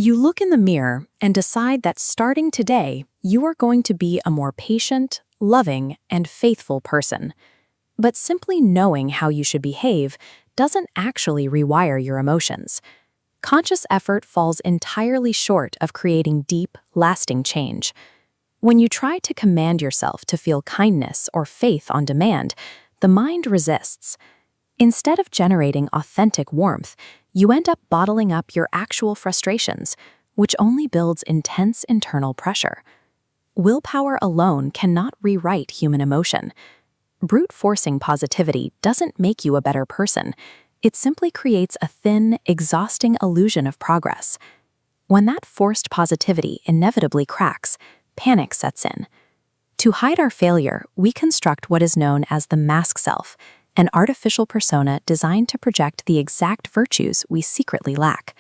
You look in the mirror and decide that starting today, you are going to be a more patient, loving, and faithful person. But simply knowing how you should behave doesn't actually rewire your emotions. Conscious effort falls entirely short of creating deep, lasting change. When you try to command yourself to feel kindness or faith on demand, the mind resists. Instead of generating authentic warmth, you end up bottling up your actual frustrations, which only builds intense internal pressure. Willpower alone cannot rewrite human emotion. Brute forcing positivity doesn't make you a better person. It simply creates a thin, exhausting illusion of progress. When that forced positivity inevitably cracks, panic sets in. To hide our failure, we construct what is known as the mask self, an artificial persona designed to project the exact virtues we secretly lack.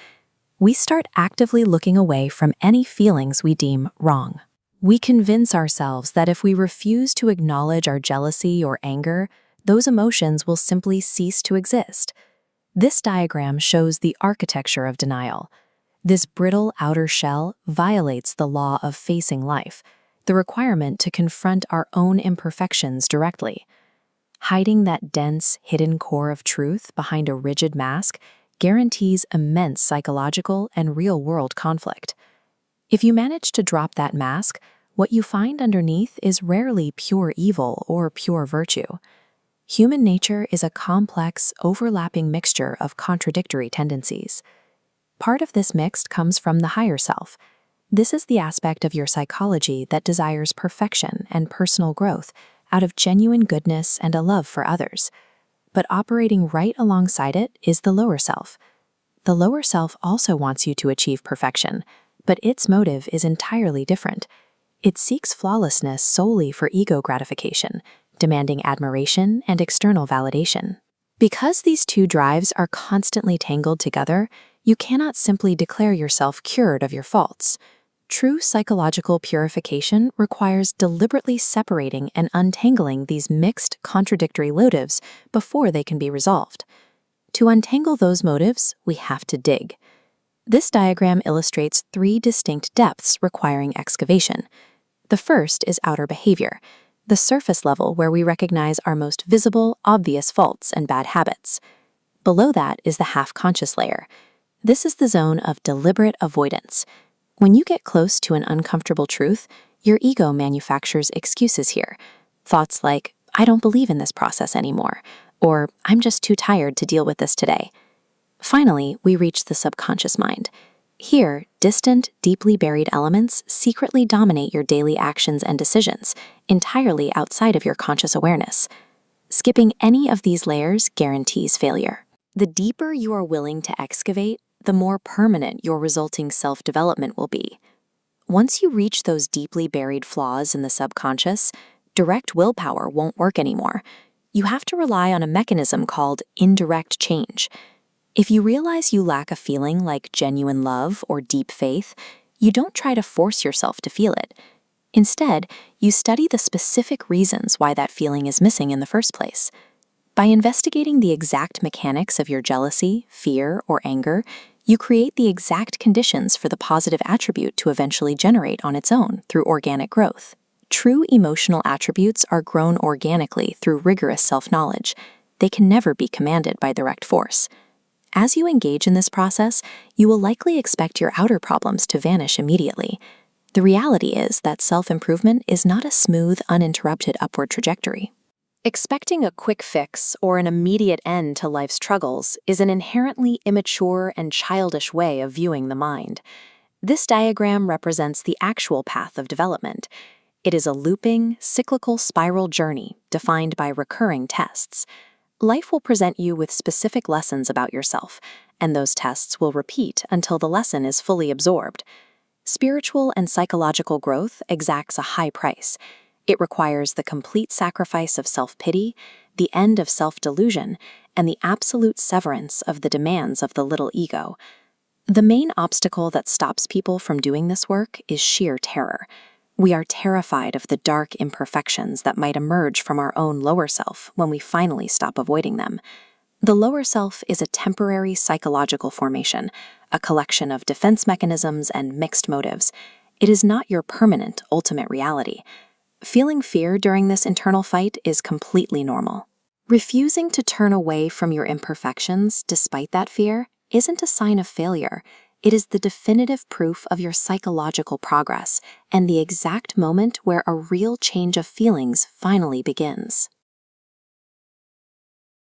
We start actively looking away from any feelings we deem wrong. We convince ourselves that if we refuse to acknowledge our jealousy or anger, those emotions will simply cease to exist. This diagram shows the architecture of denial. This brittle outer shell violates the law of facing life, the requirement to confront our own imperfections directly. Hiding that dense, hidden core of truth behind a rigid mask guarantees immense psychological and real-world conflict. If you manage to drop that mask, what you find underneath is rarely pure evil or pure virtue. Human nature is a complex, overlapping mixture of contradictory tendencies. Part of this mix comes from the higher self. This is the aspect of your psychology that desires perfection and personal growth out of genuine goodness and a love for others. But operating right alongside it is the lower self. The lower self also wants you to achieve perfection, but its motive is entirely different. It seeks flawlessness solely for ego gratification, demanding admiration and external validation. Because these two drives are constantly tangled together, you cannot simply declare yourself cured of your faults. True psychological purification requires deliberately separating and untangling these mixed, contradictory motives before they can be resolved. To untangle those motives, we have to dig. This diagram illustrates three distinct depths requiring excavation. The first is outer behavior, the surface level where we recognize our most visible, obvious faults and bad habits. Below that is the half-conscious layer. This is the zone of deliberate avoidance. When you get close to an uncomfortable truth, your ego manufactures excuses here. Thoughts like, I don't believe in this process anymore, or I'm just too tired to deal with this today. Finally, we reach the subconscious mind. Here, distant, deeply buried elements secretly dominate your daily actions and decisions, entirely outside of your conscious awareness. Skipping any of these layers guarantees failure. The deeper you are willing to excavate, the more permanent your resulting self-development will be. Once you reach those deeply buried flaws in the subconscious, direct willpower won't work anymore. You have to rely on a mechanism called indirect change. If you realize you lack a feeling like genuine love or deep faith, you don't try to force yourself to feel it. Instead, you study the specific reasons why that feeling is missing in the first place. By investigating the exact mechanics of your jealousy, fear, or anger, you create the exact conditions for the positive attribute to eventually generate on its own through organic growth. True emotional attributes are grown organically through rigorous self-knowledge. They can never be commanded by direct force. As you engage in this process, you will likely expect your outer problems to vanish immediately. The reality is that self-improvement is not a smooth, uninterrupted upward trajectory. Expecting a quick fix or an immediate end to life's struggles is an inherently immature and childish way of viewing the mind. This diagram represents the actual path of development. It is a looping, cyclical spiral journey defined by recurring tests. Life will present you with specific lessons about yourself, and those tests will repeat until the lesson is fully absorbed. Spiritual and psychological growth exacts a high price. It requires the complete sacrifice of self-pity, the end of self-delusion, and the absolute severance of the demands of the little ego. The main obstacle that stops people from doing this work is sheer terror. We are terrified of the dark imperfections that might emerge from our own lower self when we finally stop avoiding them. The lower self is a temporary psychological formation, a collection of defense mechanisms and mixed motives. It is not your permanent, ultimate reality. Feeling fear during this internal fight is completely normal. Refusing to turn away from your imperfections despite that fear isn't a sign of failure. It is the definitive proof of your psychological progress and the exact moment where a real change of feelings finally begins.